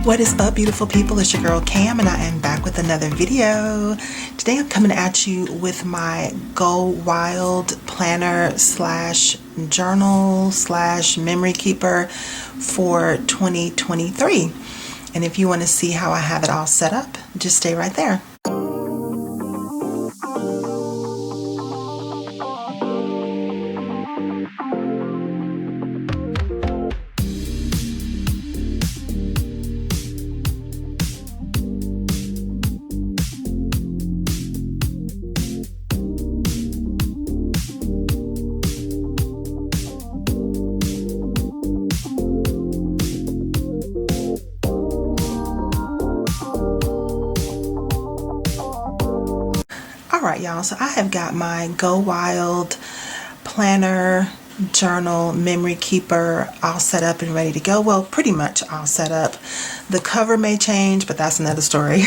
What is up, beautiful people? It's your girl Cam and I am back with another video. Today I'm coming at you with my Go Wild planner slash journal slash memory keeper for 2023. And if you want to see how I have it all set up, just stay right there. Alright y'all, so I have got my Go Wild planner, journal, memory keeper all set up and ready to go. Well, pretty much all set up. The cover may change, but that's another story.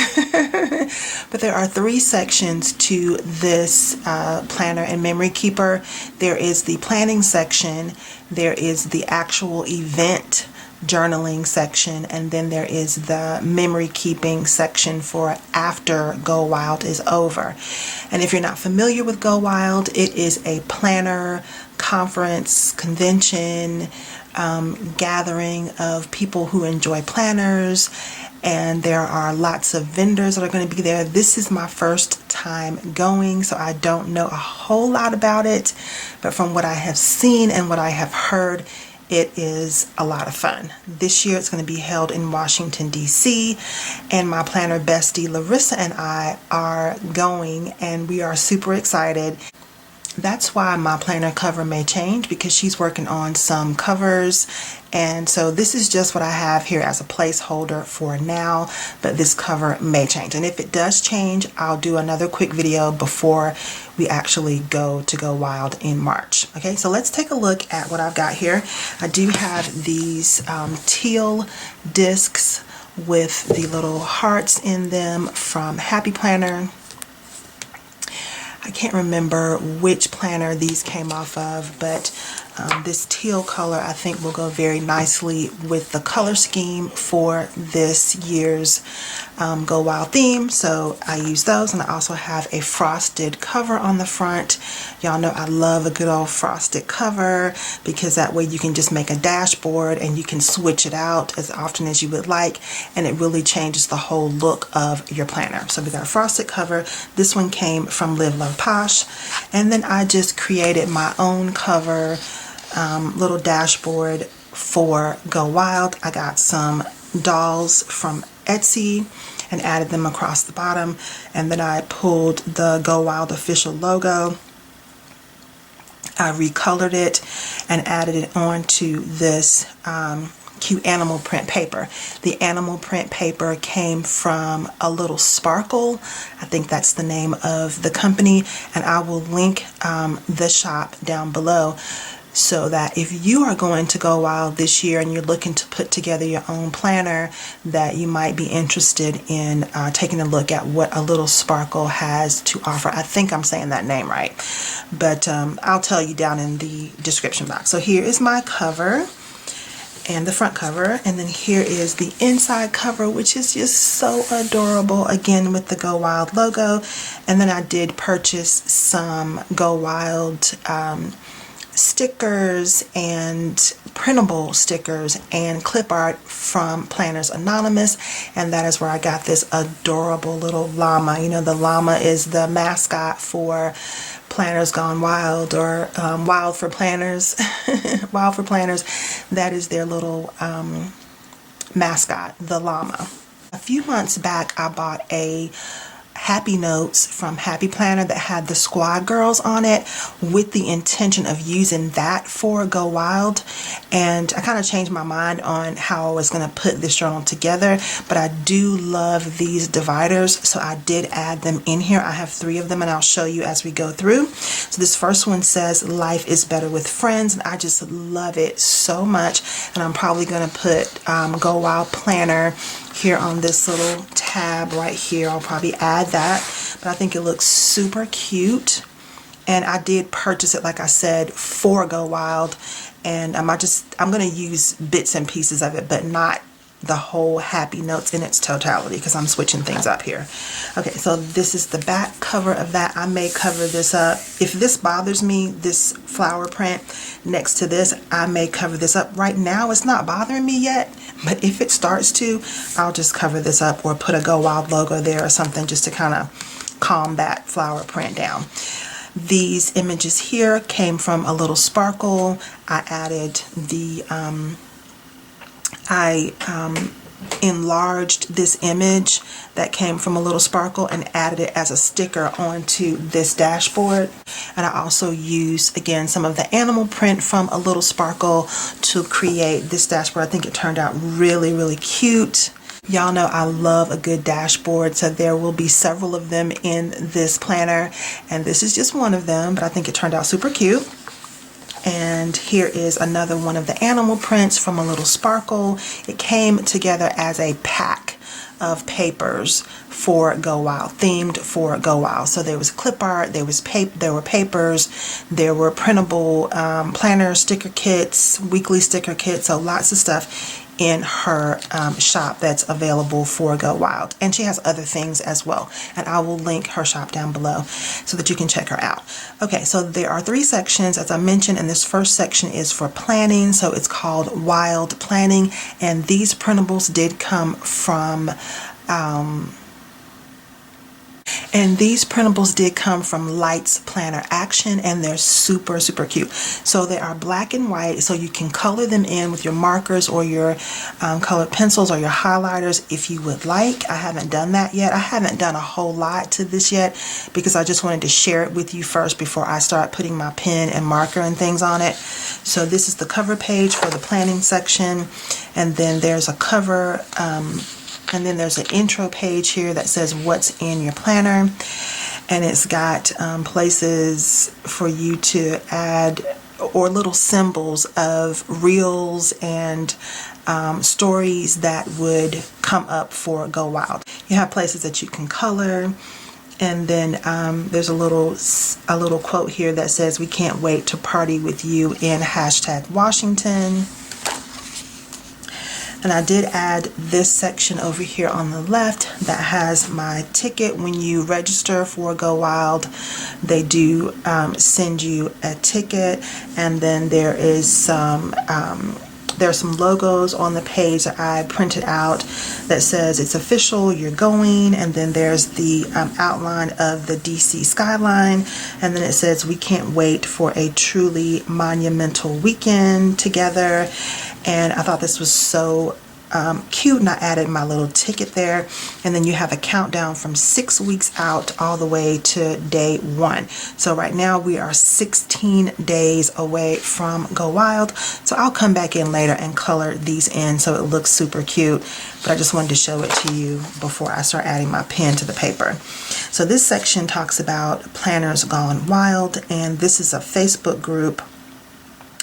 But there are three sections to this planner and memory keeper. There is the planning section, there is the actual event journaling section, and then there is the memory keeping section for after Go Wild is over. And if you're not familiar with Go Wild, it is a planner, conference, convention, gathering of people who enjoy planners, and there are lots of vendors that are going to be there. This is my first time going, so I don't know a whole lot about it, but from what I have seen and what I have heard, it is a lot of fun. This year it's going to be held in Washington, D.C., and my planner bestie Larissa and I are going, and we are super excited. That's why my planner cover may change, because she's working on some covers, and so this is just what I have here as a placeholder for now, but this cover may change, and if it does change, I'll do another quick video before we actually go to Go Wild in March. Okay, so let's take a look at what I've got here. I do have these teal discs with the little hearts in them from Happy Planner. I can't remember which planner these came off of, but this teal color I think will go very nicely with the color scheme for this year's Go Wild theme, so I use those. And I also have a frosted cover on the front. Y'all know I love a good old frosted cover, because that way you can just make a dashboard and you can switch it out as often as you would like, and it really changes the whole look of your planner. So we got a frosted cover. This one came from Live Love Posh, and then I just created my own cover, little dashboard for Go Wild. I got some dolls from Etsy and added them across the bottom, and then I pulled the Go Wild official logo. I recolored it and added it onto this cute animal print paper. The animal print paper came from A Little Sparkle. I think that's the name of the company, and I will link the shop down below, so that if you are going to Go Wild this year and you're looking to put together your own planner, that you might be interested in taking a look at what A Little Sparkle has to offer. I think I'm saying that name right, but I'll tell you down in the description box. So here is my cover and the front cover, and then here is the inside cover, which is just so adorable, again with the Go Wild logo. And then I did purchase some Go Wild stickers and printable stickers and clip art from Planners Anonymous, and that is where I got this adorable little llama. You know, the llama is the mascot for Planners Gone Wild, or Wild for Planners. Wild for Planners. That is their little mascot, the llama. A few months back I bought a Happy Notes from Happy Planner that had the Squad Girls on it, with the intention of using that for Go Wild, and I kind of changed my mind on how I was going to put this journal together, but I do love these dividers, so I did add them in here. I have 3 of them, and I'll show you as we go through. So this first one says Life is Better with Friends, and I just love it so much, and I'm probably going to put Go Wild Planner here on this little tab right here. I'll probably add that, but I think it looks super cute, and I did purchase it, like I said, for Go Wild, and I'm going to use bits and pieces of it, but not the whole Happy Notes in its totality, because I'm switching things up here. Okay, so this is the back cover of that. I may cover this up. If this bothers me, this flower print next to this, I may cover this up. Right now, it's not bothering me yet, but if it starts to, I'll just cover this up or put a Go Wild logo there or something just to kind of calm that flower print down. These images here came from A Little Sparkle. I added the, enlarged this image that came from A Little Sparkle and added it as a sticker onto this dashboard. And I also used, again, some of the animal print from A Little Sparkle to create this dashboard. I think it turned out really, really cute. Y'all know I love a good dashboard, so there will be several of them in this planner, and this is just one of them, but I think it turned out super cute. And here is another one of the animal prints from A Little Sparkle. It came together as a pack of papers for Go Wild, themed for Go Wild. So there was clip art, there were papers, there were printable planner sticker kits, weekly sticker kits, so lots of stuff in her shop that's available for Go Wild. And she has other things as well, and I will link her shop down below so that you can check her out. Okay, so there are 3 sections, as I mentioned, and this first section is for planning, so it's called Wild Planning, and these printables did come from Lights Planner Action, and they're super, super cute. So they are black and white, so you can color them in with your markers or your colored pencils or your highlighters if you would like. I haven't done that yet. I haven't done a whole lot to this yet because I just wanted to share it with you first before I start putting my pen and marker and things on it. So this is the cover page for the planning section, and then there's a cover and then there's an intro page here that says what's in your planner, and it's got places for you to add or little symbols of reels and stories that would come up for Go Wild. You have places that you can color, and then there's a little quote here that says, "We can't wait to party with you in #Washington." And I did add this section over here on the left that has my ticket. When you register for Go Wild, they do send you a ticket, and then there is there's some logos on the page that I printed out that says it's official, you're going, and then there's the outline of the DC skyline, and then it says we can't wait for a truly monumental weekend together. And I thought this was so cute, and I added my little ticket there. And then you have a countdown from 6 weeks out all the way to day 1. So right now we are 16 days away from Go Wild. So I'll come back in later and color these in so it looks super cute, but I just wanted to show it to you before I start adding my pen to the paper. So this section talks about Planners Gone Wild, and this is a Facebook group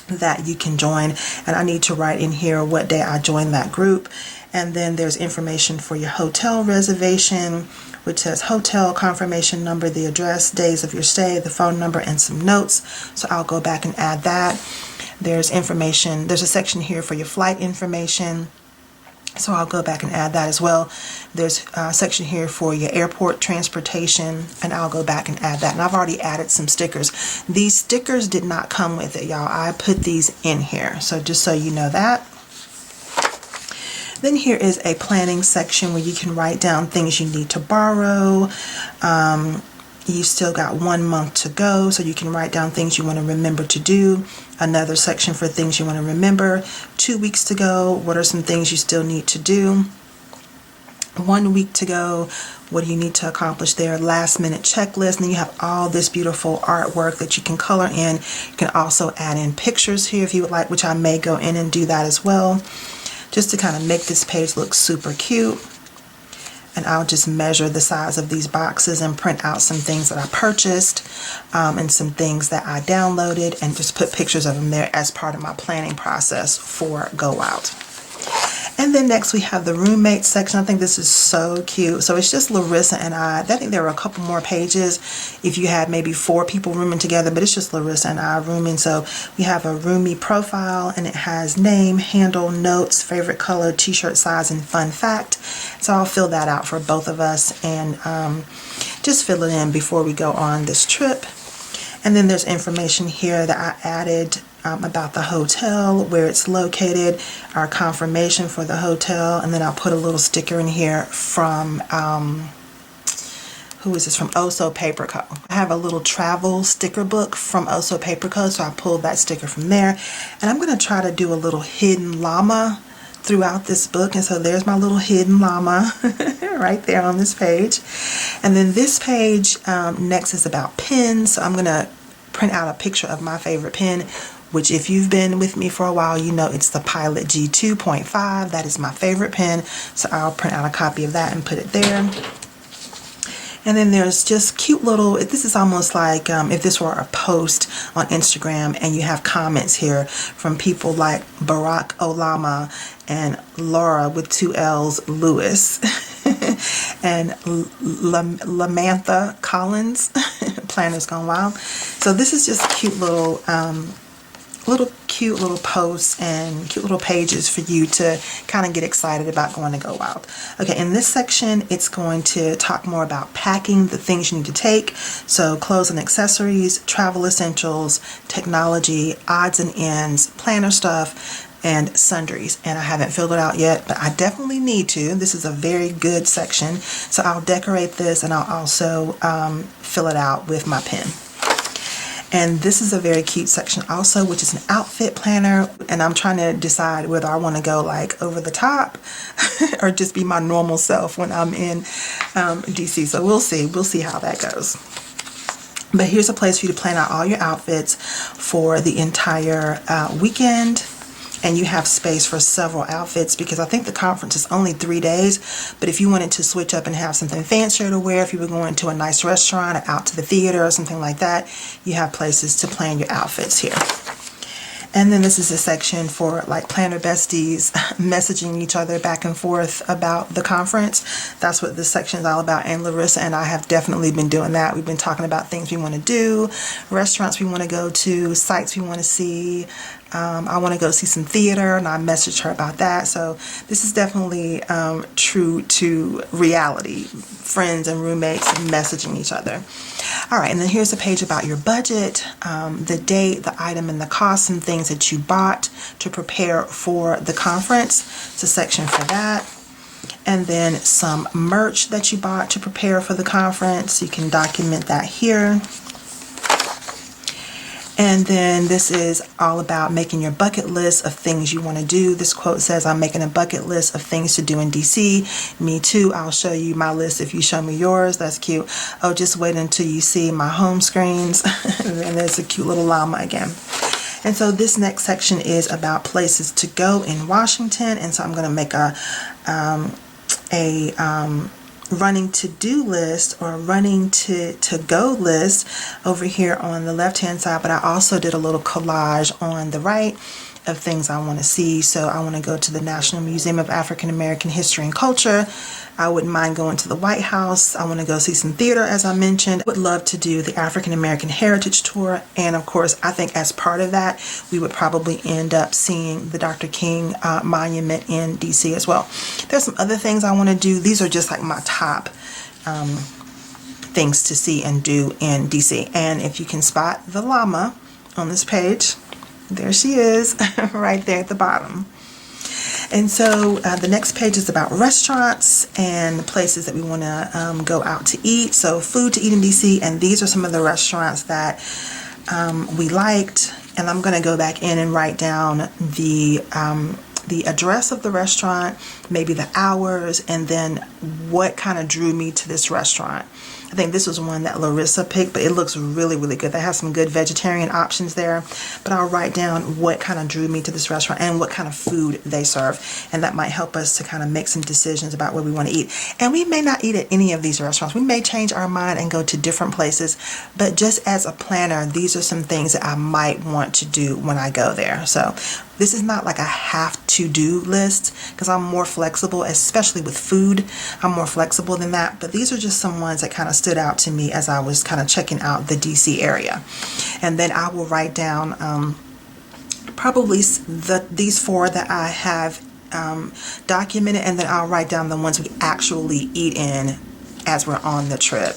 that you can join, and I need to write in here what day I joined that group. And then there's information for your hotel reservation, which says hotel confirmation number, the address, days of your stay, the phone number, and some notes. So I'll go back and add that. There's information, there's a section here for your flight information, so I'll go back and add that as well. There's a section here for your airport transportation, and I'll go back and add that. And I've already added some stickers. These stickers did not come with it, y'all. I put these in here, so just so you know that. Then here is a planning section where you can write down things you need to borrow. You still got 1 month to go, so you can write down things you want to remember to do. Another section for things you want to remember. 2 weeks to go, what are some things you still need to do? 1 week to go, what do you need to accomplish there? Last minute checklist, and then you have all this beautiful artwork that you can color in. You can also add in pictures here if you would like, which I may go in and do that as well, just to kind of make this page look super cute. And I'll just measure the size of these boxes and print out some things that I purchased and some things that I downloaded, and just put pictures of them there as part of my planning process for Go Wild. And then next we have the roommate section. I think this is so cute. So it's just Larissa and I think there were a couple more pages if you had maybe 4 people rooming together, but it's just Larissa and I rooming. So we have a roomie profile, and it has name, handle, notes, favorite color, t-shirt size, and fun fact. So I'll fill that out for both of us and just fill it in before we go on this trip. And then there's information here that I added about the hotel, where it's located, our confirmation for the hotel, and then I'll put a little sticker in here from, who is this, from Oso Paper Co. I have a little travel sticker book from Oso Paper Co, so I pulled that sticker from there. And I'm going to try to do a little hidden llama throughout this book, and so there's my little hidden llama right there on this page. And then this page next is about pens, so I'm going to print out a picture of my favorite pen, which if you've been with me for a while, you know it's the Pilot G2.5. That is my favorite pen, so I'll print out a copy of that and put it there. And then there's just cute little, this is almost like if this were a post on Instagram, and you have comments here from people like Barack Olama and Laura with 2 L's Lewis and Lamantha Collins, Planners Gone Wild. So this is just cute little cute little posts and cute little pages for you to kind of get excited about going to Go Wild. Okay, in this section, it's going to talk more about packing, the things you need to take. So clothes and accessories, travel essentials, technology, odds and ends, planner stuff, and sundries. And I haven't filled it out yet, but I definitely need to. This is a very good section. So I'll decorate this, and I'll also fill it out with my pen. And this is a very cute section also, which is an outfit planner. And I'm trying to decide whether I want to go like over the top or just be my normal self when I'm in DC. So we'll see. We'll see how that goes. But here's a place for you to plan out all your outfits for the entire weekend. And you have space for several outfits, because I think the conference is only 3 days. But if you wanted to switch up and have something fancier to wear, if you were going to a nice restaurant or out to the theater or something like that, you have places to plan your outfits here. And then this is a section for like planner besties messaging each other back and forth about the conference. That's what this section is all about. And Larissa and I have definitely been doing that. We've been talking about things we want to do, restaurants we want to go to, sites we want to see. I want to go see some theater, and I messaged her about that. So this is definitely true to reality. Friends and roommates messaging each other. All right, and then here's a page about your budget, the date, the item, and the costs and things that you bought to prepare for the conference. It's a section for that. And then some merch that you bought to prepare for the conference. You can document that here. And then this is all about making your bucket list of things you want to do. This quote says, I'm making a bucket list of things to do in DC. Me too. I'll show you my list if you show me yours. That's cute. Oh, just wait until you see my home screens. And then there's a cute little llama again. And so this next section is about places to go in Washington. And so I'm going to make a running to-do list or running to-go list over here on the left-hand side, but I also did a little collage on the right of things I want to see. So I want to go to the National Museum of African American History and Culture. I wouldn't mind going to the White House. I want to go see some theater, as I mentioned. I would love to do the African American Heritage Tour. And of course, I think as part of that, we would probably end up seeing the Dr. King Monument in DC as well. There's some other things I want to do. These are just like my top things to see and do in DC. And if you can spot the llama on this page, there she is right there at the bottom. And so the next page is about restaurants and the places that we want to go out to eat. So food to eat in DC, and these are some of the restaurants that we liked. And I'm going to go back in and write down the address of the restaurant maybe the hours, and then what kind of drew me to this restaurant. I think this was one that Larissa picked, but it looks really, really good. They have some good vegetarian options there. But I'll write down what kind of drew me to this restaurant and what kind of food they serve. And that might help us to kind of make some decisions about where we want to eat. And we may not eat at any of these restaurants. We may change our mind and go to different places. But just as a planner, these are some things that I might want to do when I go there. So this is not like a have-to-do list, because I'm more flexible, especially with food. I'm more flexible than that. But these are just some ones that kind of stood out to me as I was kind of checking out the DC area. And then I will write down probably these 4 that I have documented, and then I'll write down the ones we actually eat in as we're on the trip.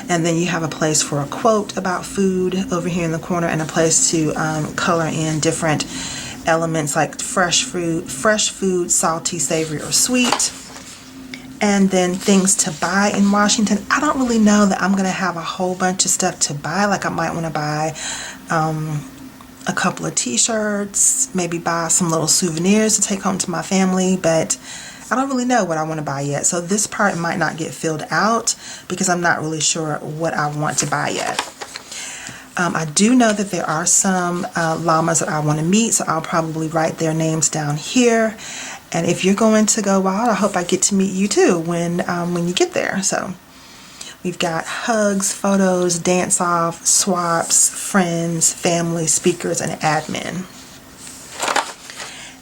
And then you have a place for a quote about food over here in the corner, and a place to color in different elements like fresh food, salty, savory, or sweet. And then things to buy in Washington. I don't really know that I'm going to have a whole bunch of stuff to buy. Like I might want to buy a couple of t-shirts, maybe buy some little souvenirs to take home to my family, but I don't really know what I want to buy yet. So this part might not get filled out because I'm not really sure what I want to buy yet. I do know that there are some llamas that I want to meet, so I'll probably write their names down here. And if you're going to Go Wild, I hope I get to meet you too when you get there. So we've got hugs, photos, dance-off, swaps, friends, family, speakers, and admin.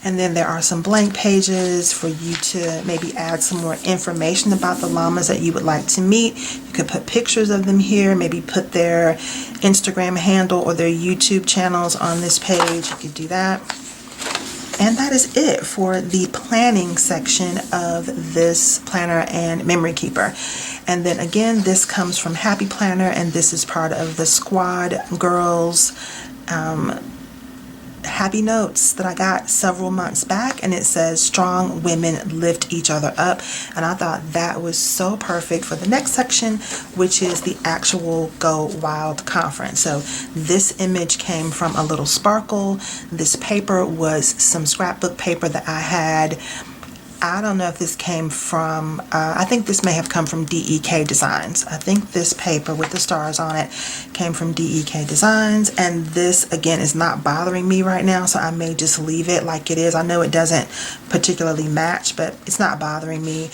And then there are some blank pages for you to maybe add some more information about the llamas that you would like to meet. You could put pictures of them here, maybe put their Instagram handle or their YouTube channels on this page. You could do that. And that is it for the planning section of this planner and memory keeper. And then again, this comes from Happy Planner, and this is part of the Squad Girls Happy Notes that I got several months back, and it says strong women lift each other up, and I thought that was so perfect for the next section, which is the actual Go Wild conference. So this image came from a little sparkle. This paper was some scrapbook paper that I had. I don't know if this came from, I think this may have come from DEK Designs. I think this paper with the stars on it came from DEK Designs, and this again is not bothering me right now, so I may just leave it like it is. I know it doesn't particularly match, but it's not bothering me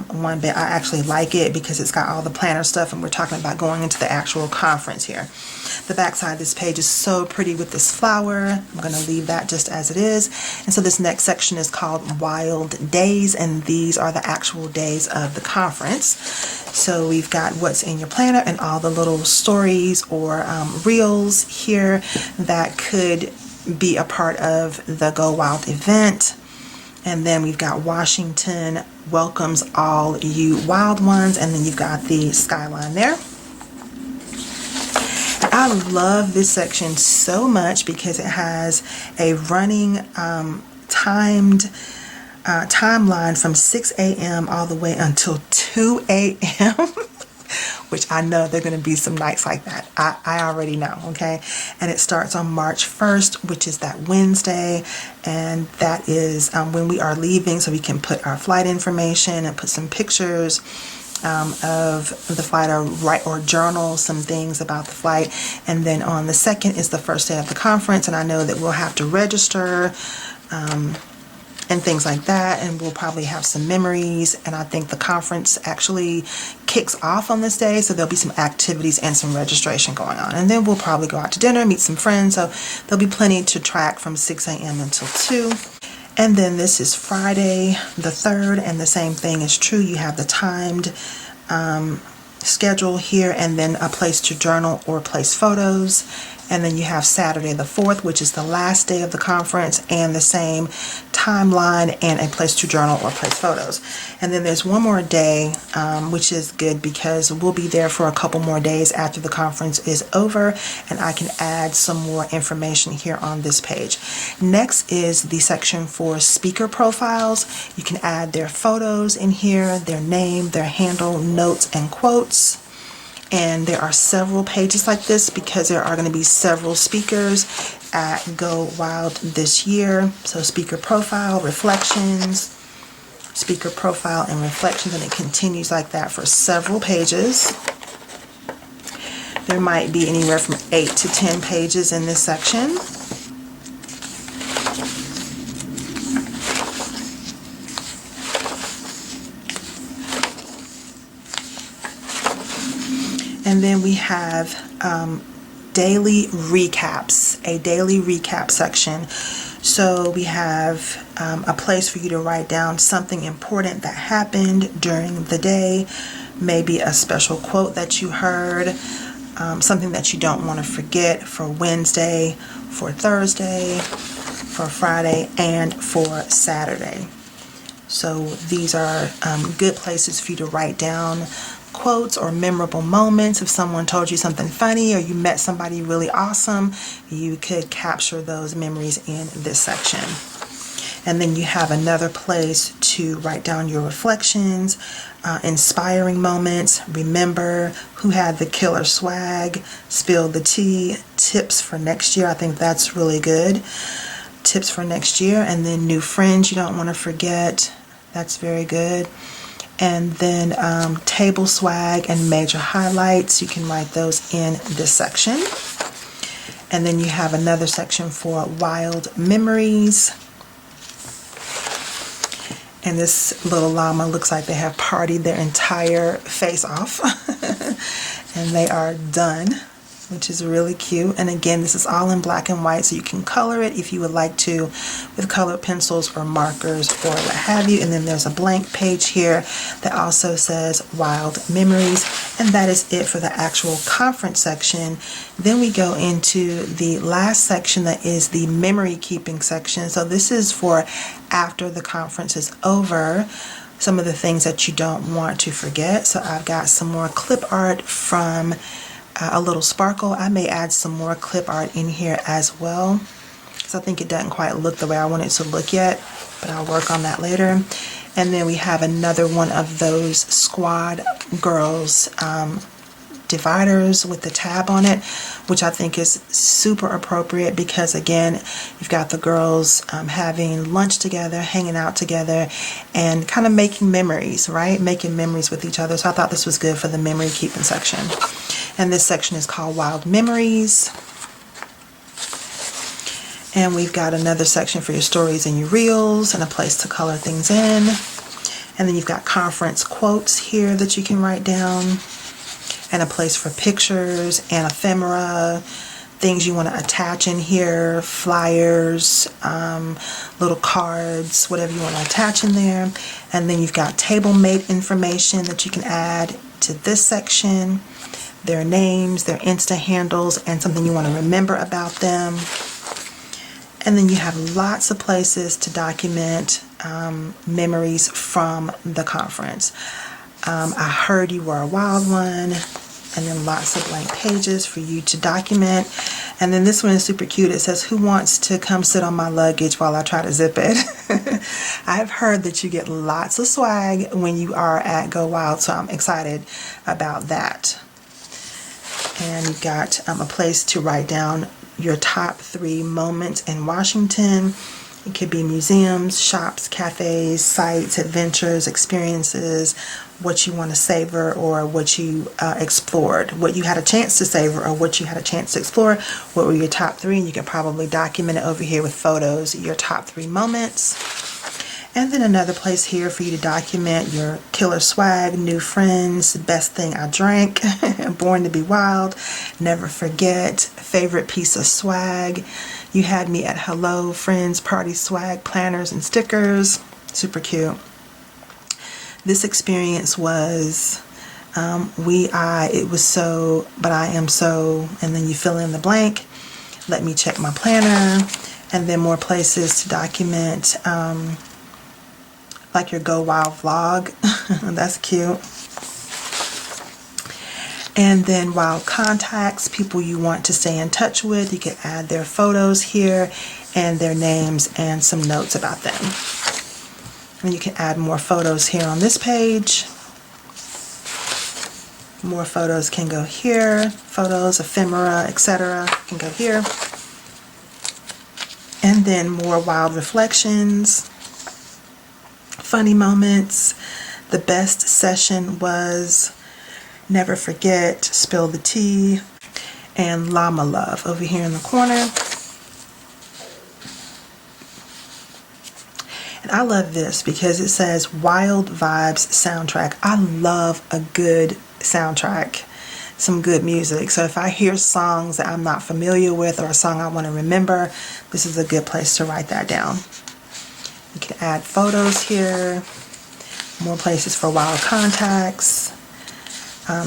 one bit. I actually like it because it's got all the planner stuff, and we're talking about going into the actual conference here. The back side of this page is so pretty with this flower. I'm going to leave that just as it is. And so this next section is called Wild Days, and these are the actual days of the conference. So we've got what's in your planner and all the little stories or reels here that could be a part of the Go Wild event. And then we've got Washington welcomes all you wild ones, and then you've got the skyline there. I love this section so much because it has a running timed timeline from 6 a.m. all the way until 2 a.m. which I know there are going to be some nights like that. I already know, okay? And it starts on March 1st, which is that Wednesday, and that is when we are leaving, so we can put our flight information and put some pictures of the flight, or journal some things about the flight. And then on the 2nd is the first day of the conference, and I know that we'll have to register and things like that, and we'll probably have some memories. And I think the conference actually kicks off on this day, so there'll be some activities and some registration going on, and then we'll probably go out to dinner, meet some friends, so there'll be plenty to track from 6 a.m. until 2. And then this is Friday the 3rd, and the same thing is true. You have the timed schedule here, and then a place to journal or place photos. And then you have Saturday the 4th, which is the last day of the conference, and the same timeline and a place to journal or place photos. And then there's one more day, which is good because we'll be there for a couple more days after the conference is over, and I can add some more information here on this page. Next is the section for speaker profiles. You can add their photos in here, their name, their handle, notes, and quotes. And there are several pages like this because there are going to be several speakers at Go Wild this year. So speaker profile, reflections, speaker profile and reflections, and it continues like that for several pages. There might be anywhere from 8 to 10 pages in this section. And then we have daily recaps, a daily recap section. So we have a place for you to write down something important that happened during the day, maybe a special quote that you heard, something that you don't want to forget for Wednesday, for Thursday, for Friday, and for Saturday. So these are good places for you to write down quotes or memorable moments. If someone told you something funny or you met somebody really awesome, you could capture those memories in this section. And then you have another place to write down your reflections, inspiring moments, remember, who had the killer swag, spill the tea, tips for next year. I think that's really good. Tips for next year. And then new friends you don't want to forget. That's very good. And then table swag and major highlights. You can write those in this section. And then you have another section for wild memories. And this little llama looks like they have partied their entire face off. And they are done, which is really cute. And again, this is all in black and white, so you can color it if you would like to with colored pencils or markers or what have you. And then there's a blank page here that also says wild memories. And that is it for the actual conference section. Then we go into the last section, that is the memory keeping section. So this is for after the conference is over, some of the things that you don't want to forget. So I've got some more clip art from A Little Sparkle. I may add some more clip art in here as well, because I think it doesn't quite look the way I want it to look yet, but I'll work on that later. And then we have another one of those Squad Girls dividers with the tab on it, which I think is super appropriate because, again, you've got the girls having lunch together, hanging out together, and kind of making memories, right? Making memories with each other. So I thought this was good for the memory keeping section. And this section is called Wild Memories. And we've got another section for your stories and your reels, and a place to color things in. And then you've got conference quotes here that you can write down, and a place for pictures and ephemera, things you want to attach in here, flyers, little cards, whatever you want to attach in there. And then you've got table mate information that you can add to this section, their names, their Insta handles, and something you want to remember about them. And then you have lots of places to document memories from the conference. I heard you were a wild one, and then lots of blank pages for you to document. And then this one is super cute. It says, who wants to come sit on my luggage while I try to zip it? I've heard that you get lots of swag when you are at Go Wild, so I'm excited about that. And you've got a place to write down your top 3 moments in Washington. It could be museums, shops, cafes, sites, adventures, experiences, what you want to savor or what you explored, what you had a chance to savor or what you had a chance to explore. What were your top 3? And you can probably document it over here with photos, your top 3 moments. And then another place here for you to document your killer swag, new friends, best thing I drank, born to be wild, never forget, favorite piece of swag. You had me at hello, friends, party swag, planners, and stickers. Super cute. This experience was, it was so, but I am so, and then you fill in the blank. Let me check my planner. And then more places to document, like your Go Wild vlog. That's cute. And then wild contacts, people you want to stay in touch with. You can add their photos here and their names and some notes about them. And you can add more photos here on this page. More photos can go here. Photos, ephemera, etc. can go here. And then more wild reflections. funny moments. The best session was Never Forget, Spill the Tea, and Llama Love over here in the corner. And I love this because it says Wild Vibes Soundtrack. I love a good soundtrack, some good music. So if I hear songs that I'm not familiar with or a song I want to remember, this is a good place to write that down. You can add photos here, more places for wild contacts,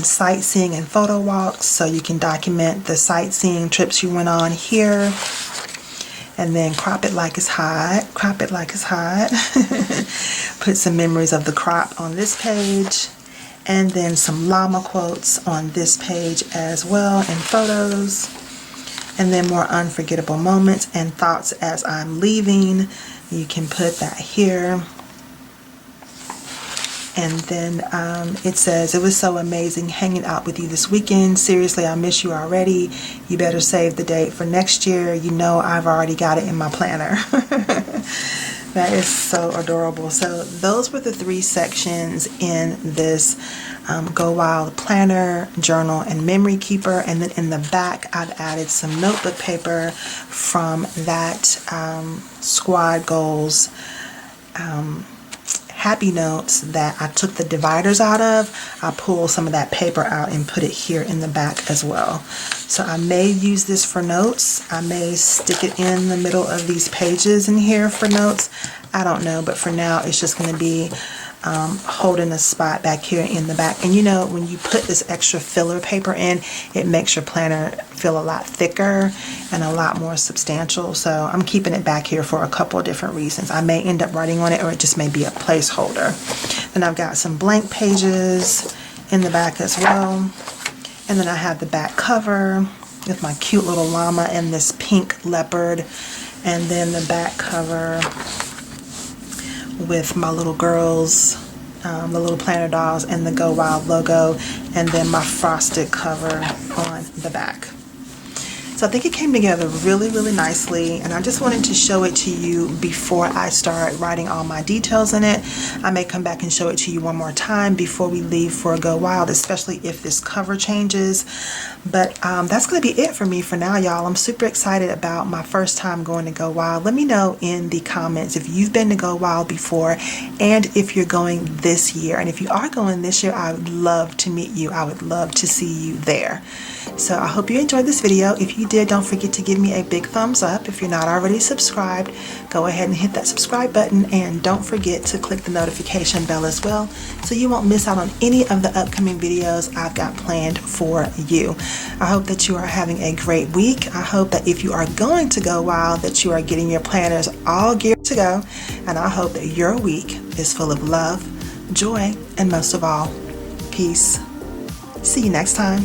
sightseeing and photo walks, so you can document the sightseeing trips you went on here. And then crop it like it's hot, crop it like it's hot. Put some memories of the crop on this page, and then some llama quotes on this page as well, and photos. And then more unforgettable moments and thoughts as I'm leaving. You can put that here. And then it says, it was so amazing hanging out with you this weekend. Seriously, I miss you already. You better save the date for next year. You know I've already got it in my planner. That is so adorable. So those were the 3 sections in this Go Wild planner, journal, and memory keeper. And then in the back, I've added some notebook paper from that Squad Goals Happy Notes that I took the dividers out of. I pulled some of that paper out and put it here in the back as well. So I may use this for notes. I may stick it in the middle of these pages in here for notes. I don't know, but for now it's just going to be holding a spot back here in the back. And you know, when you put this extra filler paper in, it makes your planner feel a lot thicker and a lot more substantial. So I'm keeping it back here for a couple of different reasons. I may end up writing on it, or it just may be a placeholder. Then I've got some blank pages in the back as well. And then I have the back cover with my cute little llama and this pink leopard. And then the back cover with my little girls, the little planner dolls, and the Go Wild logo, and then my frosted cover on the back. So I think it came together really, really nicely, and I just wanted to show it to you before I start writing all my details in it. I may come back and show it to you one more time before we leave for Go Wild, especially if this cover changes. But that's going to be it for me for now, y'all. I'm super excited about my first time going to Go Wild. Let me know in the comments if you've been to Go Wild before and if you're going this year. And if you are going this year, I would love to meet you. I would love to see you there. So I hope you enjoyed this video. If you did, don't forget to give me a big thumbs up. If you're not already subscribed, go ahead and hit that subscribe button, and don't forget to click the notification bell as well so you won't miss out on any of the upcoming videos I've got planned for you. I hope that you are having a great week. I hope that if you are going to Go Wild, that you are getting your planners all geared to go, and I hope that your week is full of love, joy, and most of all, peace. See you next time.